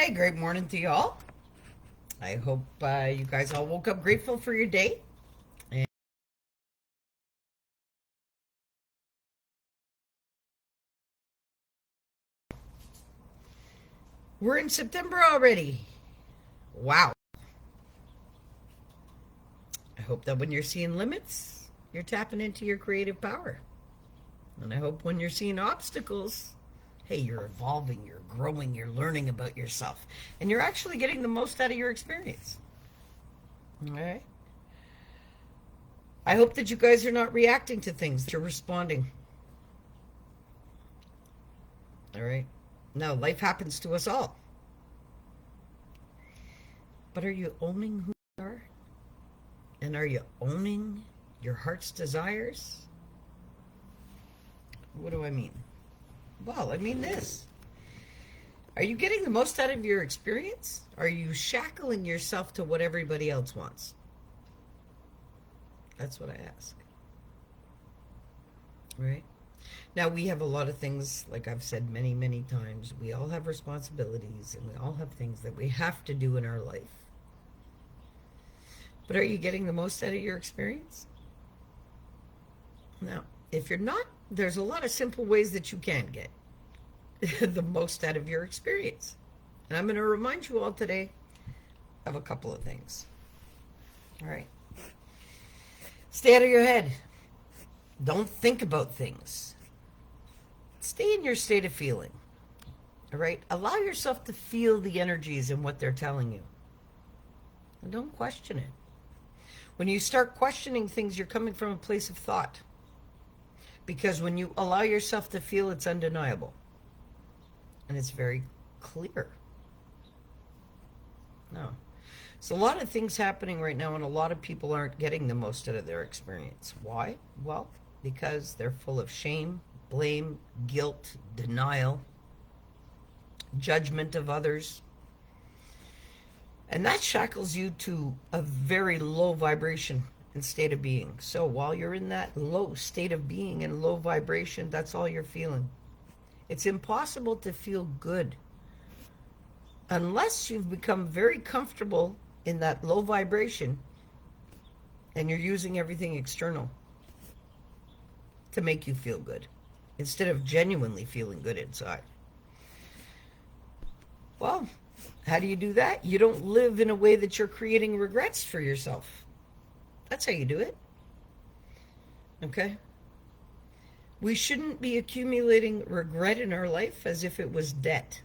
Hey, great morning to y'all. I hope you guys all woke up grateful for your day. And we're in September already. Wow. I hope that when you're seeing limits, you're tapping into your creative power. And I hope when you're seeing obstacles, hey, you're evolving, you're growing, you're learning about yourself, and you're actually getting the most out of your experience. All right. I hope that you guys are not reacting to things, that you're responding. All right. Now, life happens to us all. But are you owning who you are? And are you owning your heart's desires? What do I mean? Well, I mean this. Are you getting the most out of your experience? Are you shackling yourself to what everybody else wants? That's what I ask. Right? Now, we have a lot of things, like I've said many, many times. We all have responsibilities and we all have things that we have to do in our life. But are you getting the most out of your experience? Now, if you're not, there's a lot of simple ways that you can get the most out of your experience. And I'm going to remind you all today of a couple of things. All right. Stay out of your head. Don't think about things. Stay in your state of feeling. All right. Allow yourself to feel the energies and what they're telling you. And don't question it. When you start questioning things, you're coming from a place of thought. Because when you allow yourself to feel, it's undeniable. And it's very clear. No. So a lot of things happening right now, and a lot of people aren't getting the most out of their experience. Why? Well, because they're full of shame, blame, guilt, denial, judgment of others. And that shackles you to a very low vibration and state of being. So while you're in that low state of being and low vibration, that's all you're feeling. It's impossible to feel good unless you've become very comfortable in that low vibration and you're using everything external to make you feel good instead of genuinely feeling good inside. Well, how do you do that? You don't live in a way that you're creating regrets for yourself. That's how you do it. Okay? We shouldn't be accumulating regret in our life as if it was debt.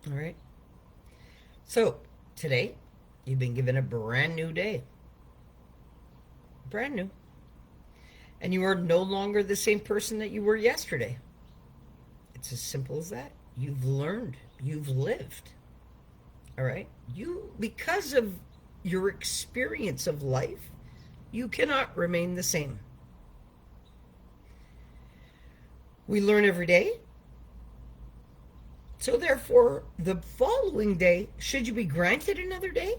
All right? So, today, you've been given a brand new day. Brand new. And you are no longer the same person that you were yesterday. It's as simple as that. You've learned. You've lived. All right? Because of your experience of life, you cannot remain the same. We learn every day. So therefore, the following day, should you be granted another day,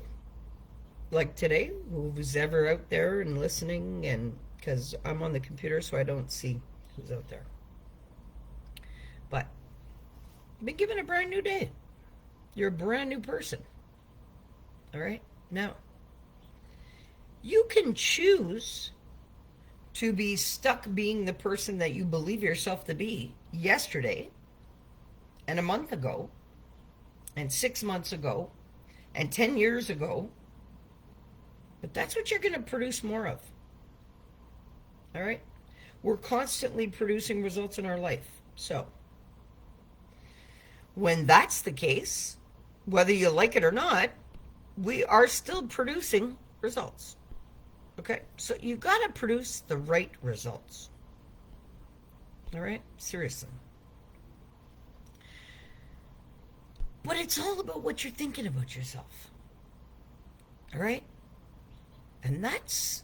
like today, who's ever out there and listening, and because I'm on the computer, so I don't see who's out there. But you've been given a brand new day. You're a brand new person. All right? Now, you can choose to be stuck being the person that you believe yourself to be yesterday, and a month ago, and 6 months ago, and 10 years ago. But that's what you're going to produce more of. All right? We're constantly producing results in our life. So, when that's the case, whether you like it or not, we are still producing results. Okay? So you got to produce the right results. All right? Seriously. But it's all about what you're thinking about yourself. All right? And that's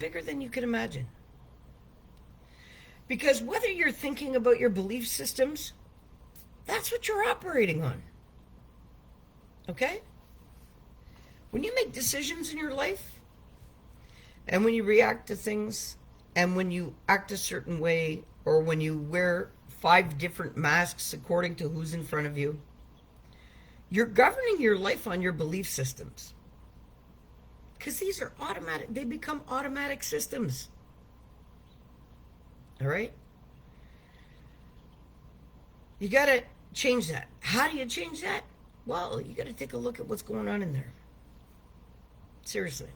bigger than you can imagine. Because whether you're thinking about your belief systems, that's what you're operating on. Okay? When you make decisions in your life, and when you react to things, and when you act a certain way, or when you wear 5 different masks according to who's in front of you. You're governing your life on your belief systems. Because these are automatic, they become automatic systems. All right? You got to change that. How do you change that? Well, you got to take a look at what's going on in there. Seriously.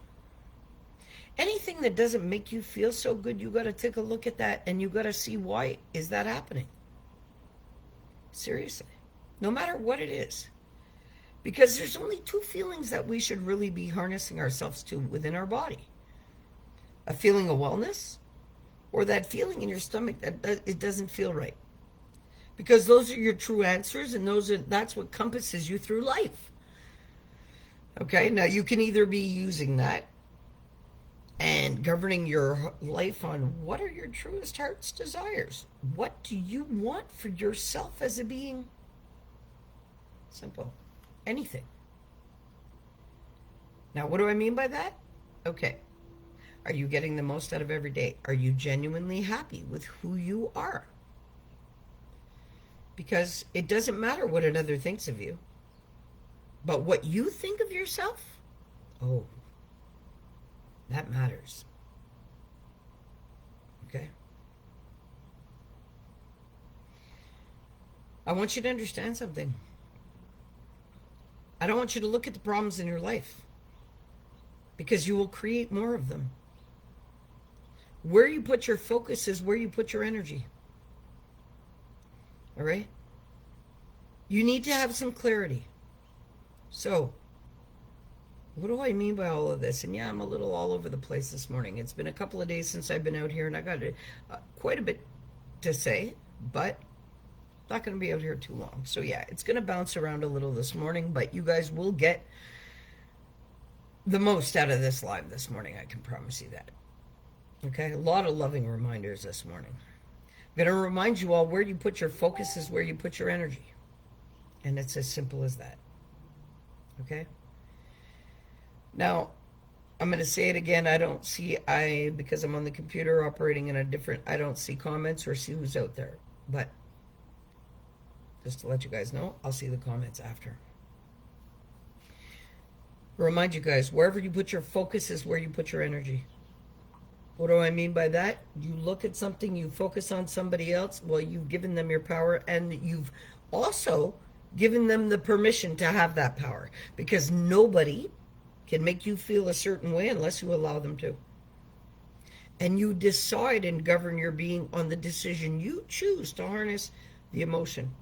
Anything that doesn't make you feel so good, you got to take a look at that and you got to see why is that happening. Seriously. No matter what it is. Because there's only 2 feelings that we should really be harnessing ourselves to within our body. A feeling of wellness, or that feeling in your stomach that it doesn't feel right. Because those are your true answers, and that's what compasses you through life. Okay, now you can either be using that and governing your life on what are your truest heart's desires. What do you want for yourself as a being? Simple. Anything. Now, what do I mean by that? Okay. Are you getting the most out of every day? Are you genuinely happy with who you are? Because it doesn't matter what another thinks of you. But what you think of yourself, oh, that matters. Okay? I want you to understand something. I don't want you to look at the problems in your life, because you will create more of them. Where you put your focus is where you put your energy. All right? You need to have some clarity. So, what do I mean by all of this? And yeah, I'm a little all over the place this morning. It's been a couple of days since I've been out here, and I got quite a bit to say, but not going to be out here too long. So yeah, it's going to bounce around a little this morning, but you guys will get the most out of this live this morning. I can promise you that. Okay, a lot of loving reminders this morning. I'm going to remind you all where you put your focus is where you put your energy. And it's as simple as that. Okay? Now, I'm going to say it again. Because I'm on the computer operating in I don't see comments or see who's out there. But just to let you guys know, I'll see the comments after. Remind you guys, wherever you put your focus is where you put your energy. What do I mean by that? You look at something, you focus on somebody else, well, you've given them your power, and you've also given them the permission to have that power, because nobody can make you feel a certain way unless you allow them to. And you decide and govern your being on the decision you choose to harness the emotion.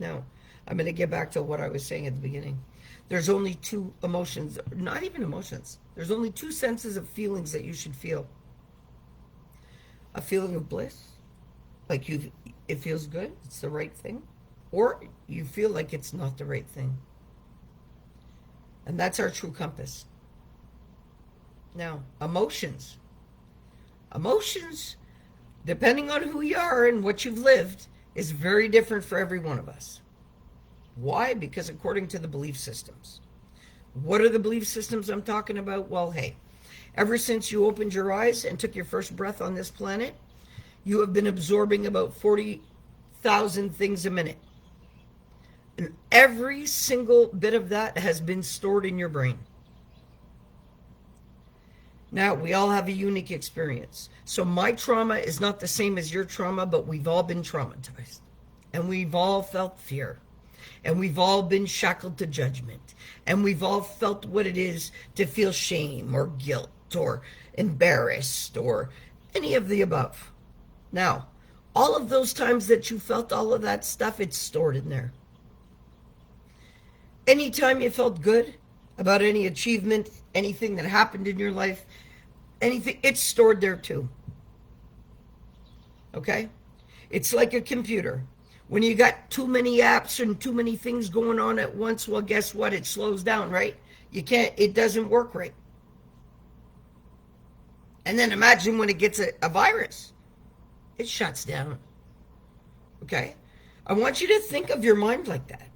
Now, I'm going to get back to what I was saying at the beginning. There's only 2 emotions, not even emotions. There's only 2 senses of feelings that you should feel. A feeling of bliss, like it feels good, it's the right thing, or you feel like it's not the right thing. And that's our true compass. Now, emotions, depending on who you are and what you've lived, is very different for every one of us. Why? Because according to the belief systems. What are the belief systems I'm talking about? Well, hey, ever since you opened your eyes and took your first breath on this planet, you have been absorbing about 40,000 things a minute. And every single bit of that has been stored in your brain. Now, we all have a unique experience. So my trauma is not the same as your trauma, but we've all been traumatized. And we've all felt fear. And we've all been shackled to judgment. And we've all felt what it is to feel shame or guilt or embarrassed or any of the above. Now, all of those times that you felt all of that stuff, it's stored in there. Anytime you felt good about any achievement, anything that happened in your life, anything, it's stored there too. Okay? It's like a computer. When you got too many apps and too many things going on at once, well, guess what? It slows down, right? It doesn't work right. And then imagine when it gets a virus. It shuts down. Okay? I want you to think of your mind like that.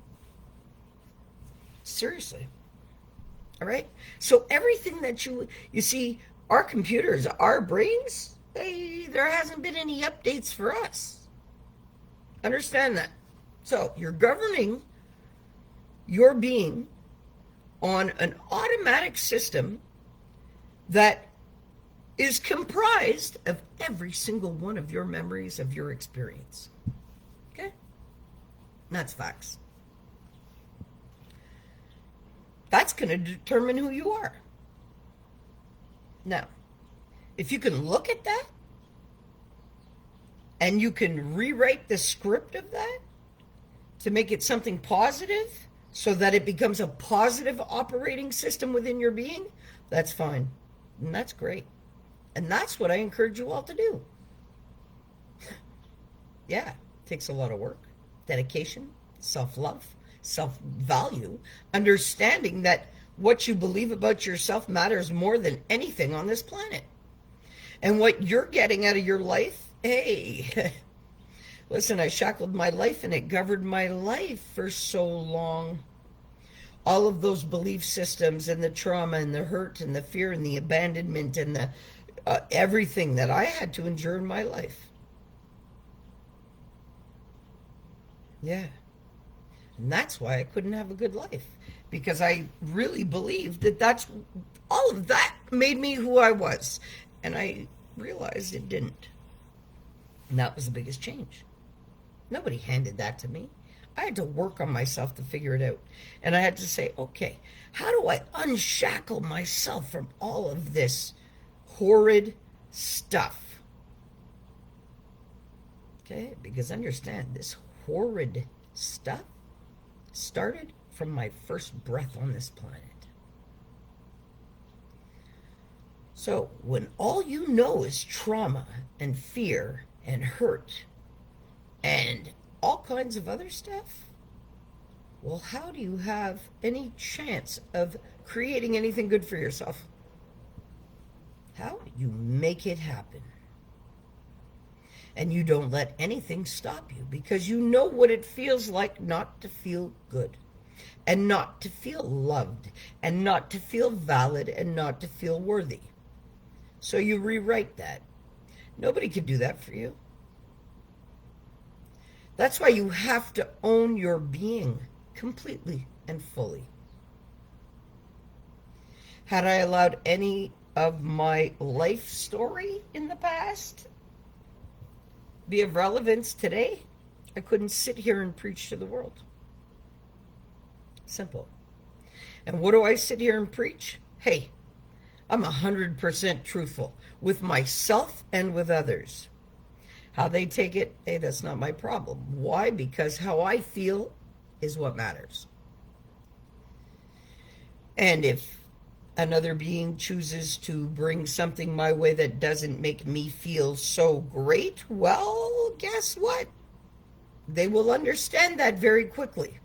Seriously. All right? So everything that you see, our computers, our brains, there hasn't been any updates for us. Understand that. So you're governing your being on an automatic system that is comprised of every single one of your memories of your experience. Okay? That's facts. That's going to determine who you are. Now, if you can look at that and you can rewrite the script of that to make it something positive so that it becomes a positive operating system within your being, that's fine. And that's great. And that's what I encourage you all to do. Yeah, it takes a lot of work, dedication, self-love, self-value, understanding that what you believe about yourself matters more than anything on this planet. And what you're getting out of your life, hey, listen, I shackled my life and it governed my life for so long. All of those belief systems and the trauma and the hurt and the fear and the abandonment and the everything that I had to endure in my life. Yeah. And that's why I couldn't have a good life. Because I really believed that that's all of that made me who I was. And I realized it didn't. And that was the biggest change. Nobody handed that to me. I had to work on myself to figure it out. And I had to say, okay, how do I unshackle myself from all of this horrid stuff? Okay, because understand, this horrid stuff started from my first breath on this planet. So when all you know is trauma and fear and hurt and all kinds of other stuff, well, how do you have any chance of creating anything good for yourself? How? You make it happen. And you don't let anything stop you because you know what it feels like not to feel good and not to feel loved and not to feel valid and not to feel worthy. So you rewrite that. Nobody can do that for you. That's why you have to own your being completely and fully. Had I allowed any of my life story in the past be of relevance today, I couldn't sit here and preach to the world. Simple. And what do I sit here and preach? Hey, I'm 100% truthful with myself and with others. How they take it, hey, that's not my problem. Why? Because how I feel is what matters. And if another being chooses to bring something my way that doesn't make me feel so great, well, guess what? They will understand that very quickly.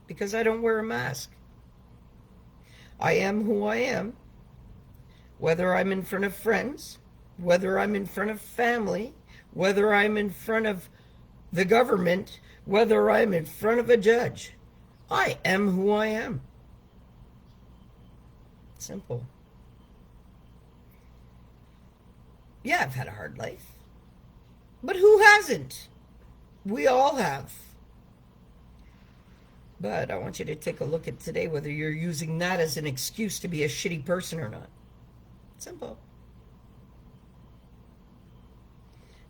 Because I don't wear a mask. I am who I am. Whether I'm in front of friends, whether I'm in front of family, whether I'm in front of the government, whether I'm in front of a judge, I am who I am. Simple. Yeah, I've had a hard life. But who hasn't? We all have. But I want you to take a look at today, whether you're using that as an excuse to be a shitty person or not. Simple.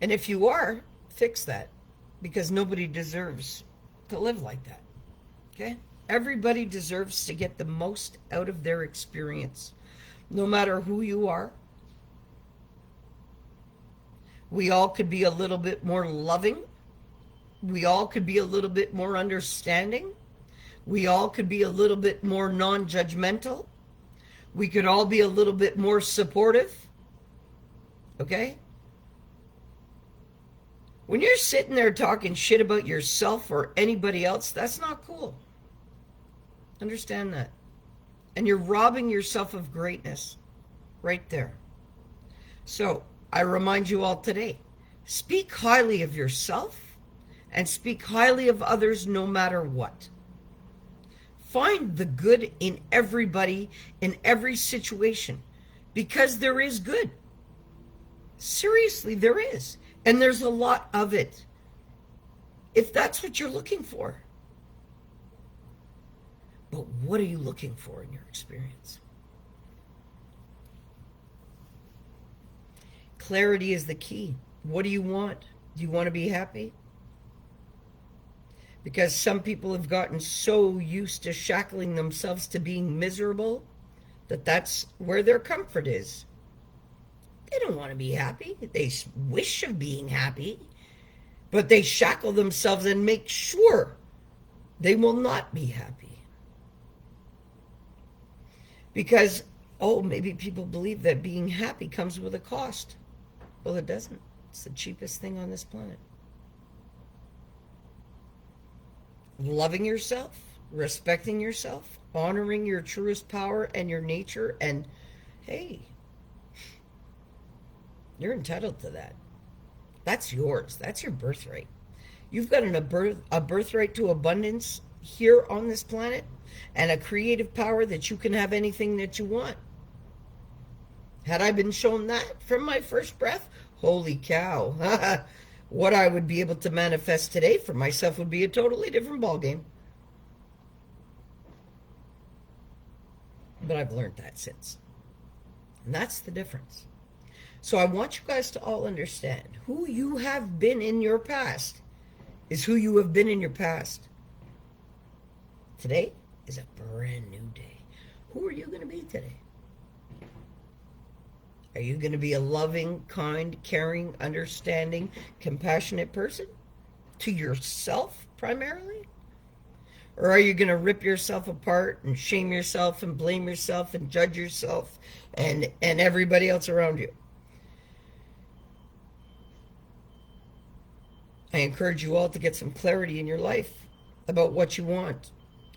And if you are, fix that. Because nobody deserves to live like that. Okay? Everybody deserves to get the most out of their experience. No matter who you are. We all could be a little bit more loving. We all could be a little bit more understanding. We all could be a little bit more non-judgmental. We could all be a little bit more supportive. Okay? When you're sitting there talking shit about yourself or anybody else, that's not cool. Understand that. And you're robbing yourself of greatness right there. So, I remind you all today, speak highly of yourself and speak highly of others no matter what. Find the good in everybody, in every situation, because there is good. Seriously, there is. And there's a lot of it. if that's what you're looking for. But what are you looking for in your experience? Clarity is the key. What do you want? Do you want to be happy? Because some people have gotten so used to shackling themselves to being miserable that that's where their comfort is. They don't want to be happy. They wish of being happy, but they shackle themselves and make sure they will not be happy. Because, oh, maybe people believe that being happy comes with a cost. Well, it doesn't. It's the cheapest thing on this planet. Loving yourself, respecting yourself, honoring your truest power and your nature, and hey, you're entitled to that. That's yours. That's your birthright. You've got a birthright to abundance here on this planet and a creative power that you can have anything that you want. Had I been shown that from my first breath, holy cow. What I would be able to manifest today for myself would be a totally different ballgame. But I've learned that since. And that's the difference. So I want you guys to all understand who you have been in your past is who you have been in your past. Today is a brand new day. Who are you going to be today? Are you going to be a loving, kind, caring, understanding, compassionate person to yourself primarily? Or are you going to rip yourself apart and shame yourself and blame yourself and judge yourself and everybody else around you? I encourage you all to get some clarity in your life about what you want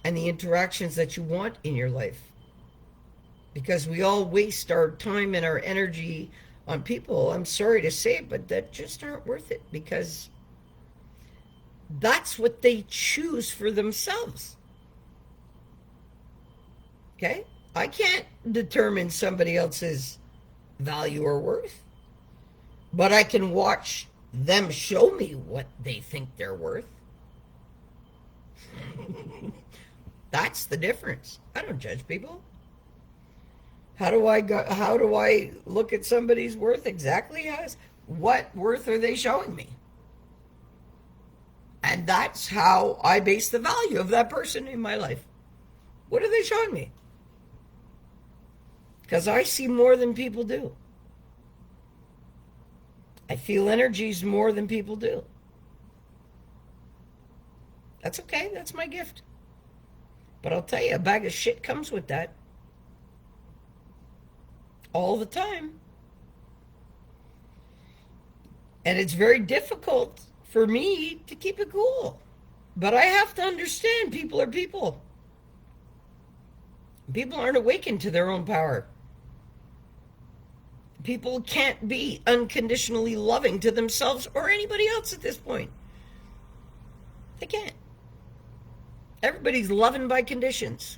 and the interactions that you want in your life. Because we all waste our time and our energy on people, I'm sorry to say it, but that just aren't worth it, because that's what they choose for themselves. Okay? I can't determine somebody else's value or worth, but I can watch them show me what they think they're worth. That's the difference. I don't judge people. How do I look at somebody's worth exactly as? What worth are they showing me? And that's how I base the value of that person in my life. What are they showing me? Because I see more than people do. I feel energies more than people do. That's okay. That's my gift. But I'll tell you, a bag of shit comes with that. All the time. And it's very difficult for me to keep it cool. But I have to understand people are people. People aren't awakened to their own power. People can't be unconditionally loving to themselves or anybody else at this point. They can't. Everybody's loving by conditions.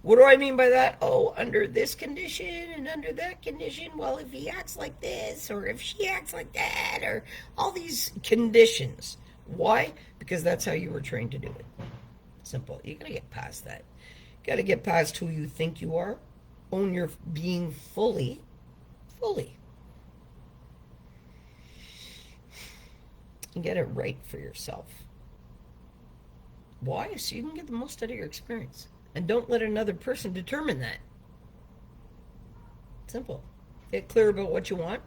What do I mean by that? Oh, under this condition and under that condition. Well, if he acts like this, or if she acts like that, or all these conditions. Why? Because that's how you were trained to do it. Simple. You gotta get past that. You gotta get past who you think you are. Own your being fully. And get it right for yourself. Why? So you can get the most out of your experience. And don't let another person determine that. Simple. Get clear about what you want.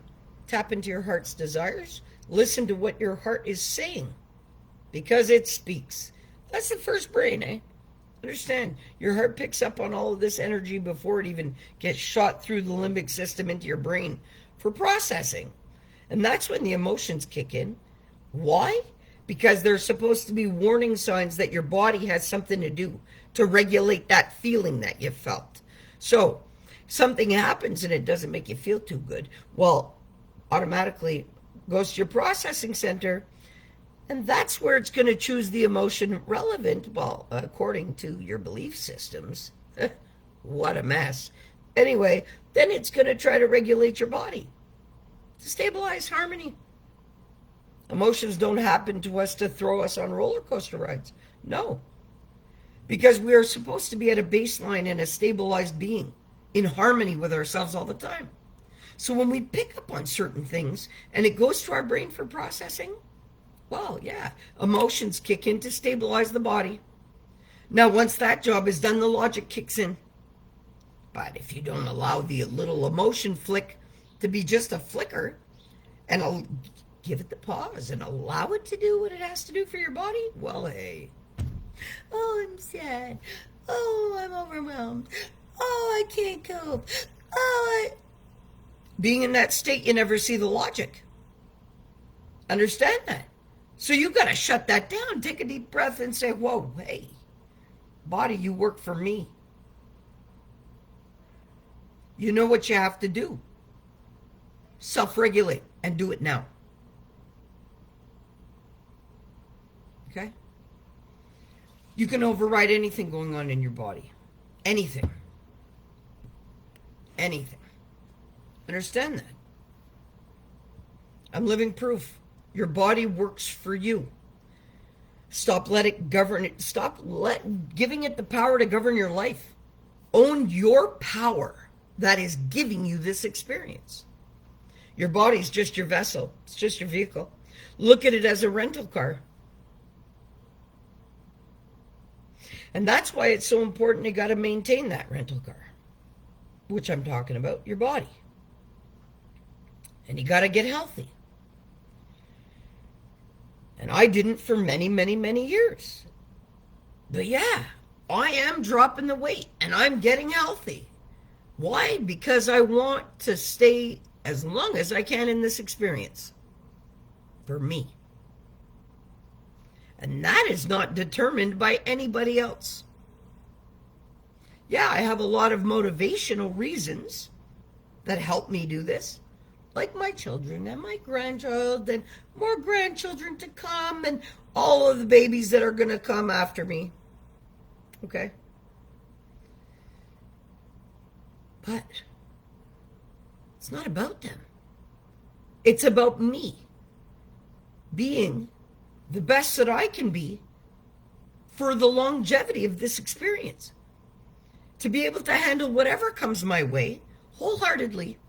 Tap into your heart's desires. Listen to what your heart is saying. Because it speaks. That's the first brain, eh? Understand, your heart picks up on all of this energy before it even gets shot through the limbic system into your brain for processing. And that's when the emotions kick in. Why? Because they're supposed to be warning signs that your body has something to do to regulate that feeling that you felt. So, something happens and it doesn't make you feel too good. Well, automatically goes to your processing center, and that's where it's going to choose the emotion relevant, well, according to your belief systems. What a mess. Anyway, then it's going to try to regulate your body to stabilize harmony. Emotions don't happen to us to throw us on roller coaster rides. No. Because we are supposed to be at a baseline and a stabilized being in harmony with ourselves all the time. So when we pick up on certain things and it goes to our brain for processing, well, yeah, emotions kick in to stabilize the body. Now, once that job is done, the logic kicks in. But if you don't allow the little emotion flick to be just a flicker and give it the pause and allow it to do what it has to do for your body, well, hey. Oh, I'm sad. Oh, I'm overwhelmed. Oh, I can't cope. Being in that state, you never see the logic. Understand that? So you've got to shut that down. Take a deep breath and say, whoa, hey, body, you work for me. You know what you have to do. Self-regulate and do it now. Okay? You can override anything going on in your body. Anything. Anything. Understand that. I'm living proof. Your body works for you. Stop letting it govern it. Giving it the power to govern your life. Own your power that is giving you this experience. Your body's just your vessel. It's just your vehicle. Look at it as a rental car. And that's why it's so important you got to maintain that rental car, which I'm talking about, your body. And you got to get healthy. And I didn't for many, many, many years. But yeah, I am dropping the weight and I'm getting healthy. Why? Because I want to stay as long as I can in this experience. For me. And that is not determined by anybody else. Yeah, I have a lot of motivational reasons that help me do this. Like my children and my grandchild and more grandchildren to come and all of the babies that are going to come after me. Okay? But it's not about them. It's about me being the best that I can be for the longevity of this experience. To be able to handle whatever comes my way wholeheartedly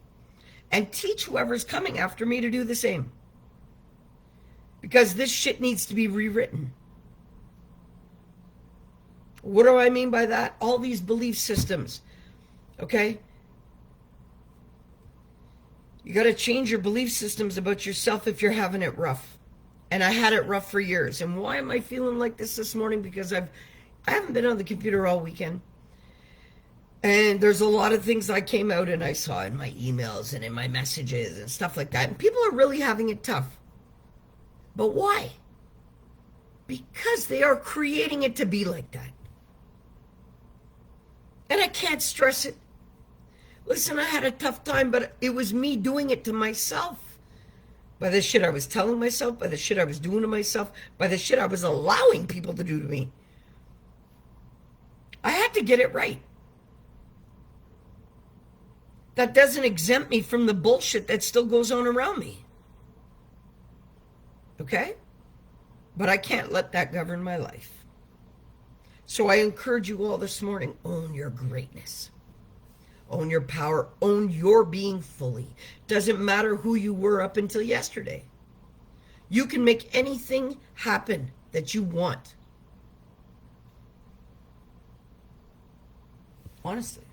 and teach whoever's coming after me to do the same. Because this shit needs to be rewritten. What do I mean by that? All these belief systems. Okay? You got to change your belief systems about yourself if you're having it rough. And I had it rough for years. And why am I feeling like this morning? Because I haven't been on the computer all weekend. And there's a lot of things I came out and I saw in my emails and in my messages and stuff like that. And people are really having it tough. But why? Because they are creating it to be like that. And I can't stress it. Listen, I had a tough time, but it was me doing it to myself. By the shit I was telling myself, by the shit I was doing to myself, by the shit I was allowing people to do to me. I had to get it right. That doesn't exempt me from the bullshit that still goes on around me. Okay? But I can't let that govern my life. So I encourage you all this morning, own your greatness. Own your power. Own your being fully. Doesn't matter who you were up until yesterday. You can make anything happen that you want. Honestly.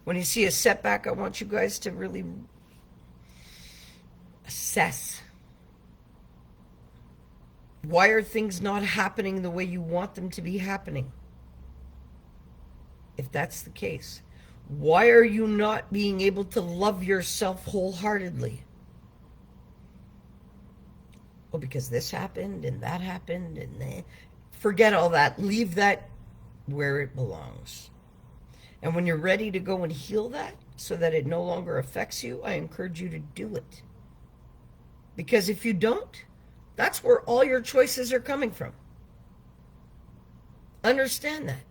When you see a setback, I want you guys to really assess. Why are things not happening the way you want them to be happening? If that's the case, why are you not being able to love yourself wholeheartedly? Well, because this happened and that happened and then. Forget all that. Leave that where it belongs. And when you're ready to go and heal that so that it no longer affects you, I encourage you to do it. Because if you don't, that's where all your choices are coming from. Understand that.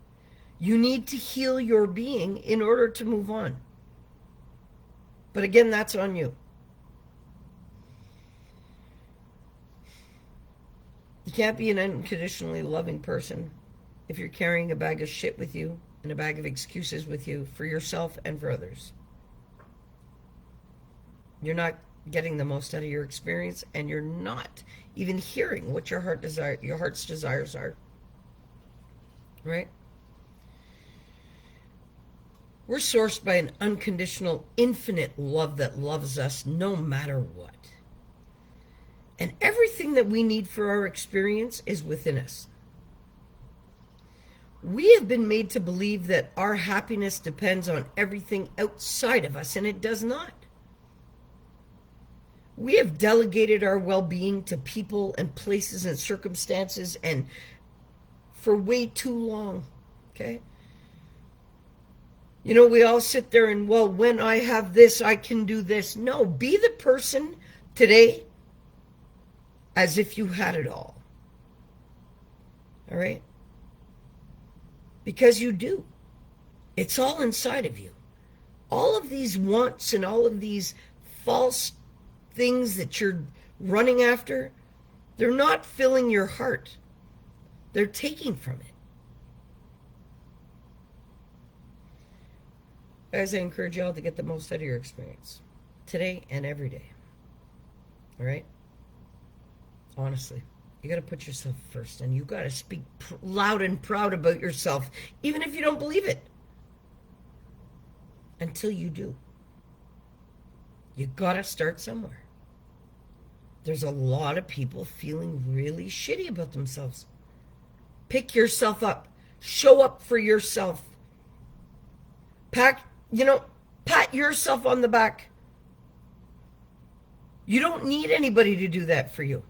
You need to heal your being in order to move on. But again, that's on you. can't be an unconditionally loving person if you're carrying a bag of shit with you and a bag of excuses with you for yourself and for others. You're not getting the most out of your experience, and you're not even hearing what your heart's desires are. Right? We're sourced by an unconditional, infinite love that loves us no matter what. And everything that we need for our experience is within us. We have been made to believe that our happiness depends on everything outside of us, and it does not. We have delegated our well-being to people and places and circumstances, and for way too long, okay? You know, we all sit there and, well, when I have this, I can do this. No, be the person today as if you had it all. All right? Because you do. It's all inside of you. All of these wants and all of these false things that you're running after, they're not filling your heart. They're taking from it. Guys, I encourage y'all to get the most out of your experience today and every day. All right? Honestly, you got to put yourself first, and you got to speak loud and proud about yourself, even if you don't believe it. Until you do. You got to start somewhere. There's a lot of people feeling really shitty about themselves. Pick yourself up. Show up for yourself. Pat yourself on the back. You don't need anybody to do that for you.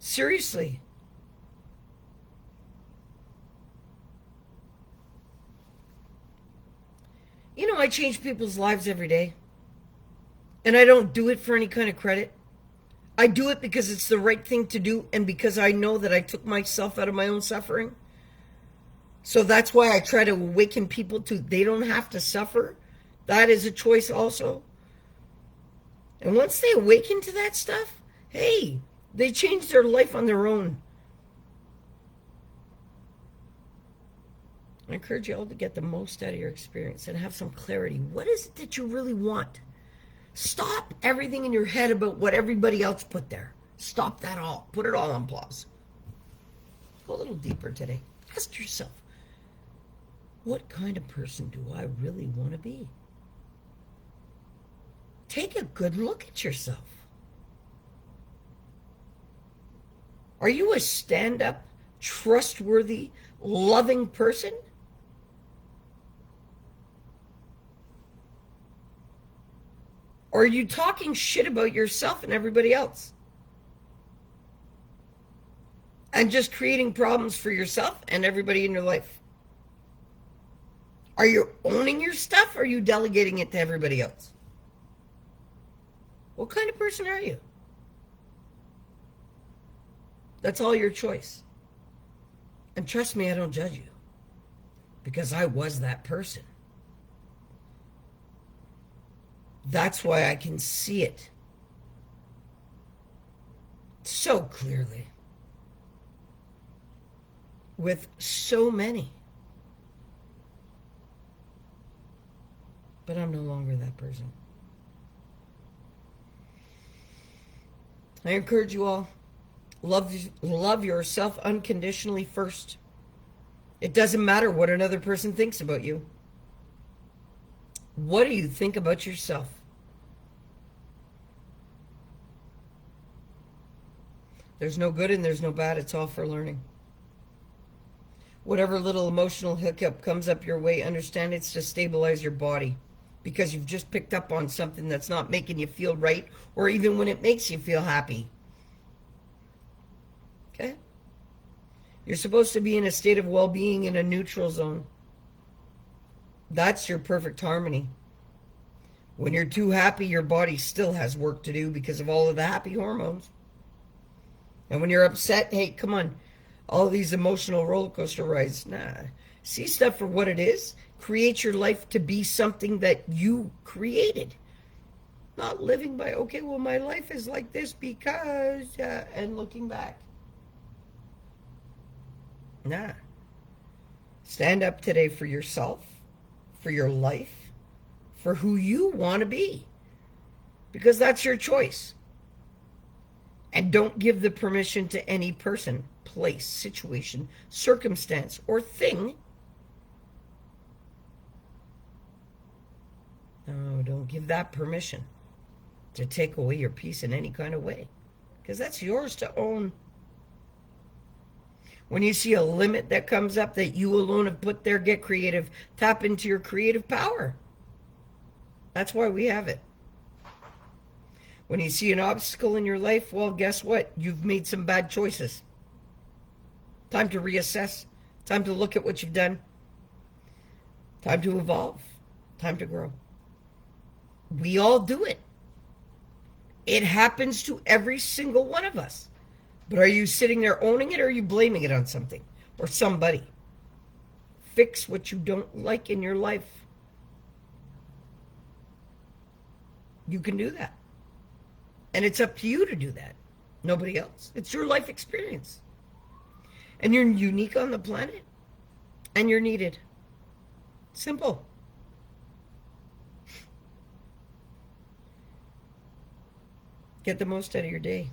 Seriously. You know, I change people's lives every day. And I don't do it for any kind of credit. I do it because it's the right thing to do, and because I know that I took myself out of my own suffering. So that's why I try to awaken people to, they don't have to suffer. That is a choice also. And once they awaken to that stuff, hey, they change their life on their own. I encourage you all to get the most out of your experience and have some clarity. What is it that you really want? Stop everything in your head about what everybody else put there. Stop that all. Put it all on pause. Go a little deeper today. Ask yourself, what kind of person do I really want to be? Take a good look at yourself. Are you a stand-up, trustworthy, loving person? Or are you talking shit about yourself and everybody else? And just creating problems for yourself and everybody in your life? Are you owning your stuff, or are you delegating it to everybody else? What kind of person are you? That's all your choice. And trust me, I don't judge you. Because I was that person. That's why I can see it so clearly. With so many. But I'm no longer that person. I encourage you all, love yourself unconditionally first. It doesn't matter what another person thinks about you. What do you think about yourself? There's no good and there's no bad. It's all for learning. Whatever little emotional hiccup comes up your way, understand it's to stabilize your body, because you've just picked up on something that's not making you feel right, or even when it makes you feel happy. Okay? You're supposed to be in a state of well-being, in a neutral zone. That's your perfect harmony. When you're too happy, your body still has work to do because of all of the happy hormones. And when you're upset, hey, come on, all these emotional roller coaster rides, nah. See stuff for what it is. Create your life to be something that you created. Not living by, okay, well, my life is like this because, and looking back. Nah. Stand up today for yourself, for your life, for who you want to be, because that's your choice. And don't give the permission to any person, place, situation, circumstance, or thing. No, don't give that permission to take away your peace in any kind of way, because that's yours to own. When you see a limit that comes up that you alone have put there, get creative. Tap into your creative power. That's why we have it. When you see an obstacle in your life, well, guess what? You've made some bad choices. Time to reassess. Time to look at what you've done. Time to evolve. Time to grow. We all do it. It happens to every single one of us. But are you sitting there owning it, or are you blaming it on something or somebody? Fix what you don't like in your life. You can do that. And it's up to you to do that. Nobody else. It's your life experience. And you're unique on the planet. And you're needed. Simple. Get the most out of your day.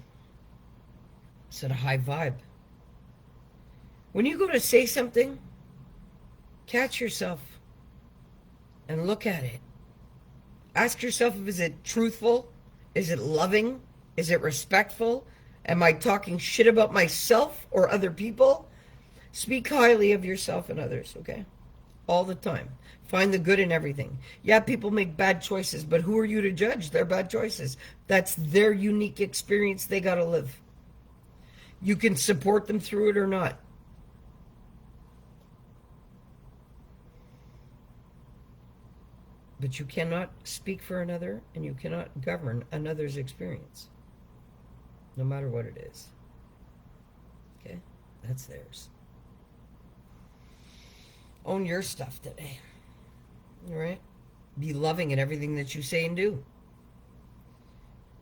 Set a high vibe. When you go to say something, catch yourself and look at it. Ask yourself, is it truthful? Is it loving? Is it respectful? Am I talking shit about myself or other people? Speak highly of yourself and others, okay? All the time. Find the good in everything. Yeah, people make bad choices, but who are you to judge their bad choices? That's their unique experience they got to live. You can support them through it or not. But you cannot speak for another, and you cannot govern another's experience, no matter what it is. Okay? That's theirs. Own your stuff today. All right? Be loving in everything that you say and do.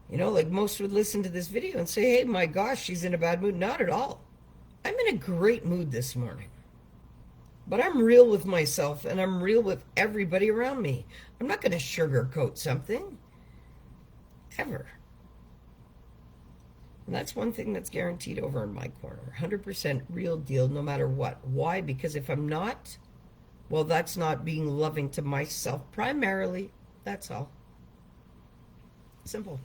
You know, like most would listen to this video and say, hey, my gosh, she's in a bad mood. Not at all. I'm in a great mood this morning. But I'm real with myself, and I'm real with everybody around me. I'm not going to sugarcoat something. Ever. And that's one thing that's guaranteed over in my corner. 100% real deal, no matter what. Why? Because if I'm not, well, that's not being loving to myself primarily. That's all. Simple.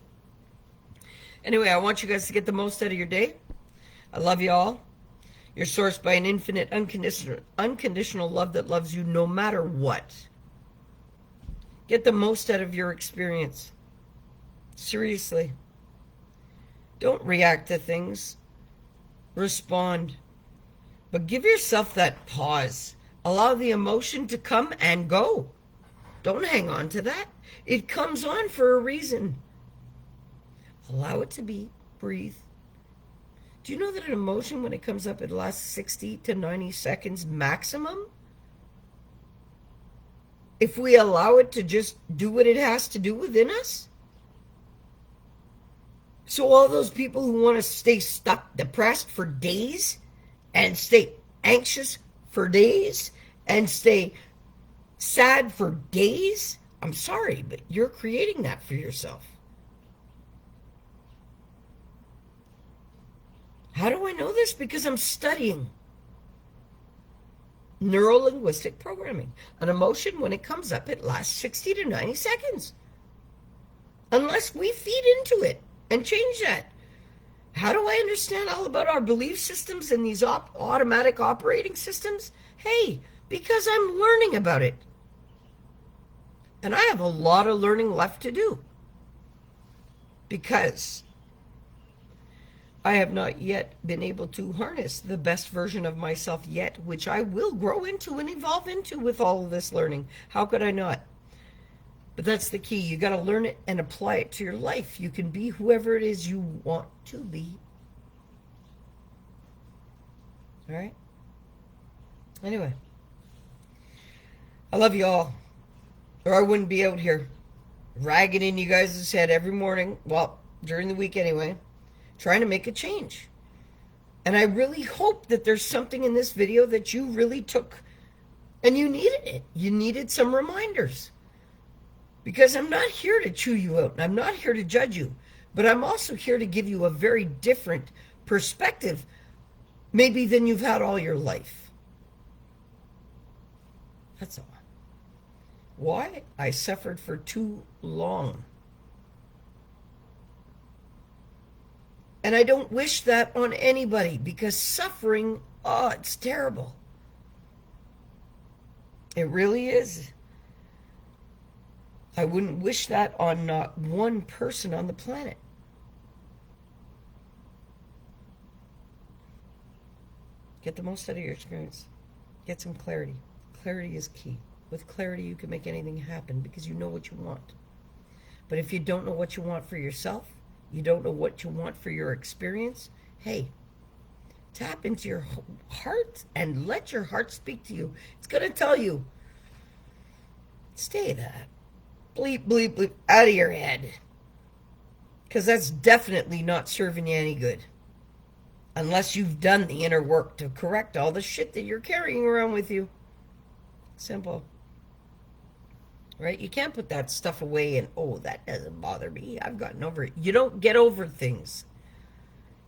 Anyway, I want you guys to get the most out of your day. I love you all. You're sourced by an infinite, unconditional love that loves you no matter what. Get the most out of your experience. Seriously. Don't react to things. Respond. But give yourself that pause. Allow the emotion to come and go. Don't hang on to that. It comes on for a reason. Allow it to be. Breathe. Do you know that an emotion, when it comes up, it lasts 60 to 90 seconds maximum? If we allow it to just do what it has to do within us? So all those people who want to stay stuck, depressed for days, and stay anxious for days, and stay sad for days, I'm sorry, but you're creating that for yourself. How do I know this? Because I'm studying neuro-linguistic programming. An emotion, when it comes up, it lasts 60 to 90 seconds. Unless we feed into it and change that. How do I understand all about our belief systems and these automatic operating systems? Hey, because I'm learning about it. And I have a lot of learning left to do. Because I have not yet been able to harness the best version of myself yet, which I will grow into and evolve into with all of this learning. How could I not? But that's the key. You got to learn it and apply it to your life. You can be whoever it is you want to be. All right? Anyway, I love you all, or I wouldn't be out here ragging in you guys' head every morning, well, during the week anyway, trying to make a change. And I really hope that there's something in this video that you really took and you needed it. You needed some reminders. Because I'm not here to chew you out and I'm not here to judge you, but I'm also here to give you a very different perspective, maybe than you've had all your life. That's all. Why? I suffered for too long. And I don't wish that on anybody because suffering, oh, it's terrible. It really is. I wouldn't wish that on not one person on the planet. Get the most out of your experience. Get some clarity. Clarity is key. With clarity, you can make anything happen because you know what you want. But if you don't know what you want for yourself, you don't know what you want for your experience, hey, tap into your heart and let your heart speak to you. It's going to tell you, stay that. Bleep, bleep, bleep, out of your head. Because that's definitely not serving you any good. Unless you've done the inner work to correct all the shit that you're carrying around with you. Simple. Right? You can't put that stuff away and, oh, that doesn't bother me. I've gotten over it. You don't get over things.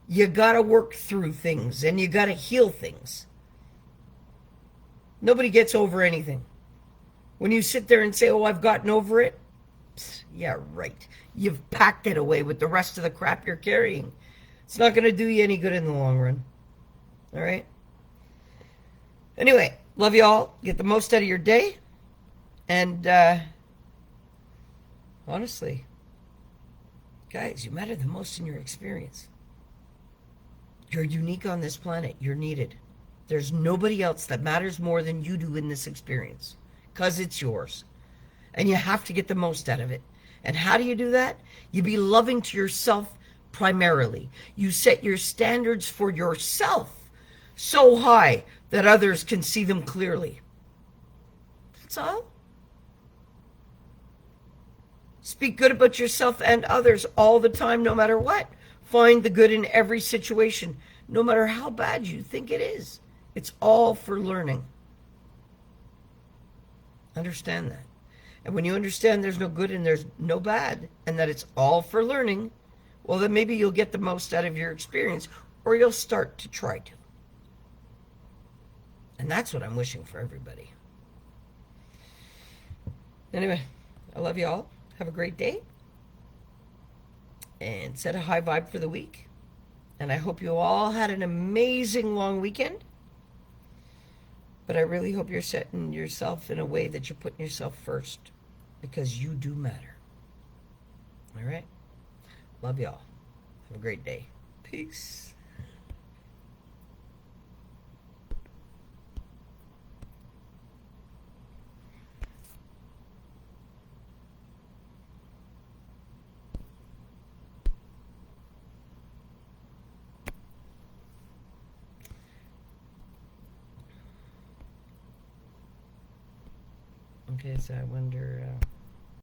You gotta work through things and you gotta heal things. Nobody gets over anything. When you sit there and say, oh, I've gotten over it, yeah, right. You've packed it away with the rest of the crap you're carrying. It's not going to do you any good in the long run. All right? Anyway, love you all. Get the most out of your day. And honestly, guys, you matter the most in your experience. You're unique on this planet. You're needed. There's nobody else that matters more than you do in this experience. Because it's yours. And you have to get the most out of it. And how do you do that? You be loving to yourself primarily. You set your standards for yourself so high that others can see them clearly. That's all. Speak good about yourself and others all the time, no matter what. Find the good in every situation, no matter how bad you think it is. It's all for learning. Understand that. And when you understand there's no good and there's no bad, and that it's all for learning, well, then maybe you'll get the most out of your experience, or you'll start to try to. And that's what I'm wishing for everybody. Anyway, I love you all. Have a great day. And set a high vibe for the week. And I hope you all had an amazing long weekend. But I really hope you're setting yourself in a way that you're putting yourself first. Because you do matter. All right? Love y'all. Have a great day. Peace. Okay, so I wonder...